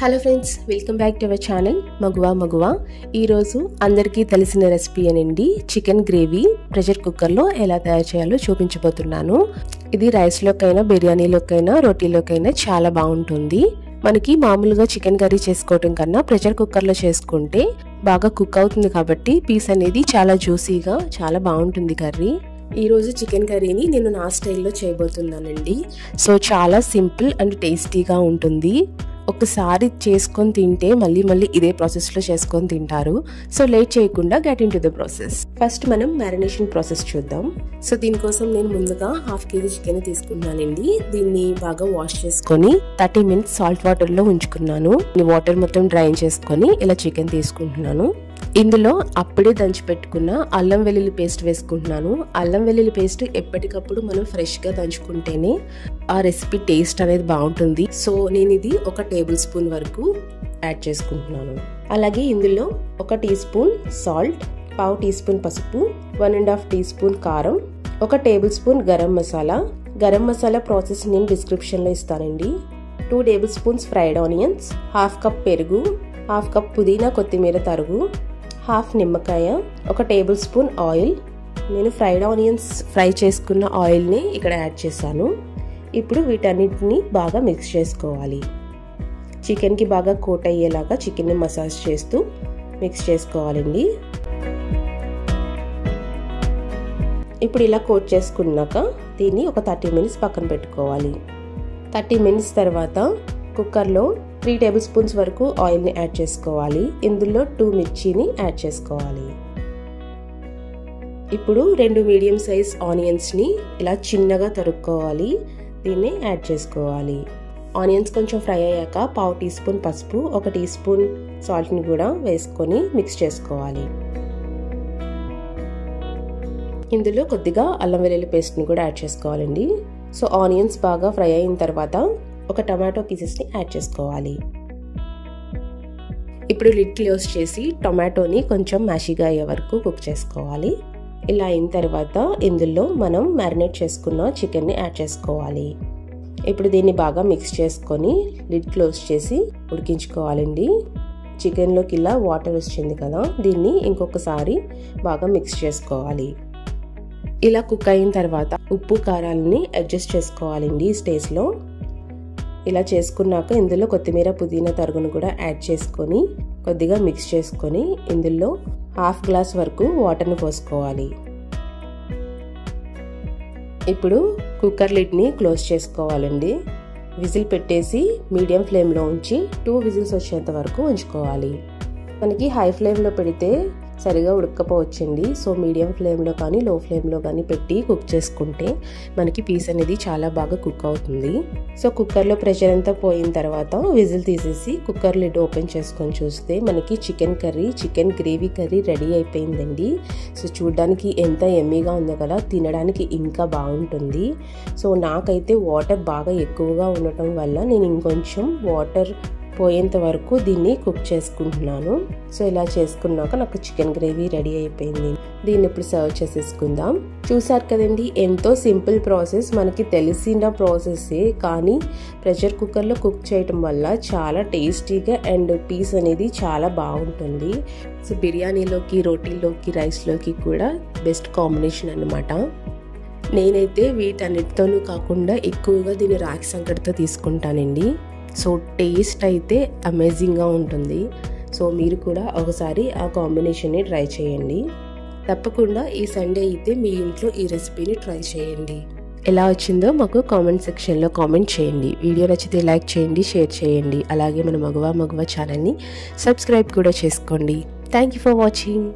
Hello friends, welcome back to our channel మగువా. ఈరోజు అందరికీ తెలిసిన రెసిపీ అనండి చికెన్ గ్రేవీ ప్రెషర్ కుక్కర్లో ఎలా తయారు చేయాలో చూపించబోతున్నాను. ఇది రైస్లోకైనా, బిర్యానీలోకైనా, రోటీలోకైనా చాలా బాగుంటుంది. మనకి మామూలుగా చికెన్ కర్రీ చేసుకోవటం కన్నా ప్రెషర్ కుక్కర్లో చేసుకుంటే బాగా కుక్ అవుతుంది కాబట్టి పీస్ అనేది చాలా జ్యూసీగా చాలా బాగుంటుంది కర్రీ. ఈరోజు చికెన్ కర్రీని నేను నా స్టైల్లో చేయబోతున్నానండి. సో చాలా సింపుల్ అండ్ టేస్టీగా ఉంటుంది. ఒకసారి చేసుకొని తింటే మళ్ళీ ఇదే ప్రాసెస్లో చేసుకొని తింటారు. సో లేట్ చేయకుండా get in to the process. First మనం మ్యారినేషన్ ప్రాసెస్ చూద్దాం. సో దీనికోసం నేను ముందుగా 1/2 kg చికెన్ తీసుకున్నానండి. దీన్ని బాగా వాష్ చేసుకొని 30 minutes సాల్ట్ వాటర్లో ఉంచుకున్నాను. వాటర్ మొత్తం డ్రైన్ చేసుకొని ఇలా చికెన్ తీసుకుంటున్నాను. ఇందులో అప్పుడే దంచి పెట్టుకున్న అల్లం వెల్లుల్లి పేస్ట్ వేసుకుంటున్నాను. అల్లం వెల్లుల్లి పేస్ట్ ఎప్పటికప్పుడు మనం ఫ్రెష్గా దంచుకుంటేనే ఆ రెసిపీ టేస్ట్ అనేది బాగుంటుంది. సో నేను ఇది 1 టేబుల్ స్పూన్ వరకు యాడ్ చేసుకుంటున్నాను. అలాగే ఇందులో 1 teaspoon salt, 1/2 teaspoon పసుపు, 1.5 టీ స్పూన్ కారం, 1 tablespoon garam masala. Garam masala process నేను డిస్క్రిప్షన్లో ఇస్తానండి. 2 tablespoons fried onions, 1/2 cup పెరుగు, 1/2 కప్ పుదీనా కొత్తిమీర తరుగు, 1/2 నిమ్మకాయ, 1 టేబుల్ స్పూన్ ఆయిల్. నేను ఫ్రైడ్ ఆనియన్స్ ఫ్రై చేసుకున్న ఆయిల్ని ఇక్కడ యాడ్ చేశాను. ఇప్పుడు వీటన్నిటిని బాగా మిక్స్ చేసుకోవాలి. చికెన్కి బాగా కోట్ అయ్యేలాగా చికెన్ని మసాజ్ చేస్తూ మిక్స్ చేసుకోవాలండి. ఇప్పుడు ఇలా కోట్ చేసుకున్నాక దీన్ని ఒక 30 minutes పక్కన పెట్టుకోవాలి. 30 minutes తర్వాత కుక్కర్లో 3 టేబుల్ స్పూన్స్ వరకు ఆయిల్ని యాడ్ చేసుకోవాలి. ఇందులో 2 మిర్చిని యాడ్ చేసుకోవాలి. ఇప్పుడు 2 మీడియం సైజ్ ఆనియన్స్ని ఇలా చిన్నగా తరుక్కోవాలి. దీన్ని యాడ్ చేసుకోవాలి. ఆనియన్స్ కొంచెం ఫ్రై అయ్యాక 1/2 టీ స్పూన్ పసుపు, 1 టీ స్పూన్ సాల్ట్ని కూడా వేసుకొని మిక్స్ చేసుకోవాలి. ఇందులో కొద్దిగా అల్లం వెల్లుల్లి పేస్ట్ని కూడా యాడ్ చేసుకోవాలండి. సో ఆనియన్స్ బాగా ఫ్రై అయిన తర్వాత 1 టమాటో పీసెస్ని యాడ్ చేసుకోవాలి. ఇప్పుడు లిడ్ క్లోజ్ చేసి టొమాటోని కొంచెం మ్యాషీగా అయ్యే వరకు కుక్ చేసుకోవాలి. ఇలా అయిన తర్వాత ఇందులో మనం మ్యారినేట్ చేసుకున్న చికెన్ని యాడ్ చేసుకోవాలి. ఇప్పుడు దీన్ని బాగా మిక్స్ చేసుకొని లిడ్ క్లోజ్ చేసి ఉడికించుకోవాలండి. చికెన్లోకి ఇలా వాటర్ వచ్చింది కదా, దీన్ని ఇంకొకసారి బాగా మిక్స్ చేసుకోవాలి. ఇలా కుక్ అయిన తర్వాత ఉప్పు కారాలని అడ్జస్ట్ చేసుకోవాలండి ఈ స్టేజ్లో. ఇలా చేసుకున్నాక ఇందులో కొత్తిమీర పుదీనా తరుగును కూడా యాడ్ చేసుకొని కొద్దిగా మిక్స్ చేసుకొని ఇందులో 1/2 గ్లాస్ వరకు వాటర్ని పోసుకోవాలి. ఇప్పుడు కుక్కర్ లిడ్ని క్లోజ్ చేసుకోవాలండి. విజిల్ పెట్టేసి మీడియం ఫ్లేమ్లో ఉంచి 2 విజిల్స్ వచ్చేంత వరకు ఉంచుకోవాలి. మనకి హై ఫ్లేమ్లో పెడితే సరిగా ఉడకపోవచ్చండి. సో మీడియం ఫ్లేమ్లో కానీ లో ఫ్లేమ్లో కానీ పెట్టి కుక్ చేసుకుంటే మనకి పీస్ అనేది చాలా బాగా కుక్ అవుతుంది. సో కుక్కర్లో ప్రెషర్ అంతా పోయిన తర్వాత విజిల్ తీసేసి కుక్కర్ లిడ్ ఓపెన్ చేసుకొని చూస్తే మనకి చికెన్ గ్రేవీ కర్రీ రెడీ అయిపోయిందండి. సో చూడడానికి ఎంత ఎమ్మీగా ఉందో కదా, తినడానికి ఇంకా బాగుంటుంది. సో నాకైతే వాటర్ బాగా ఎక్కువగా ఉండటం వల్ల నేను ఇంకొంచెం వాటర్ పోయేంత వరకు దీన్ని కుక్ చేసుకుంటున్నాను. సో ఇలా చేసుకున్నాక నాకు చికెన్ గ్రేవీ రెడీ అయిపోయింది. దీన్ని ఇప్పుడు సర్వ్ చేసేసుకుందాం. చూసారు కదండి, ఎంతో సింపుల్ ప్రాసెస్, మనకి తెలిసిన ప్రాసెస్సే కానీ ప్రెషర్ కుక్కర్లో కుక్ చేయటం వల్ల చాలా టేస్టీగా అండ్ పీస్ అనేది చాలా బాగుంటుంది. సో బిర్యానీలోకి, రోటీలోకి, రైస్లోకి కూడా బెస్ట్ కాంబినేషన్ అన్నమాట. నేనైతే వీటన్నిటితోనూ కాకుండా ఎక్కువగా దీన్ని రాగి సంకటితో తీసుకుంటానండి. సో టేస్ట్ అయితే అమేజింగ్గా ఉంటుంది. సో మీరు కూడా ఒకసారి ఆ కాంబినేషన్ని ట్రై చేయండి. తప్పకుండా ఈ సండే అయితే మీ ఇంట్లో ఈ రెసిపీని ట్రై చేయండి. ఎలా వచ్చిందో మాకు కామెంట్ సెక్షన్లో కామెంట్ చేయండి. వీడియో నచ్చితే లైక్ చేయండి, షేర్ చేయండి. అలాగే మన మగువా ఛానల్ని సబ్స్క్రైబ్ కూడా చేసుకోండి. Thank you for watching.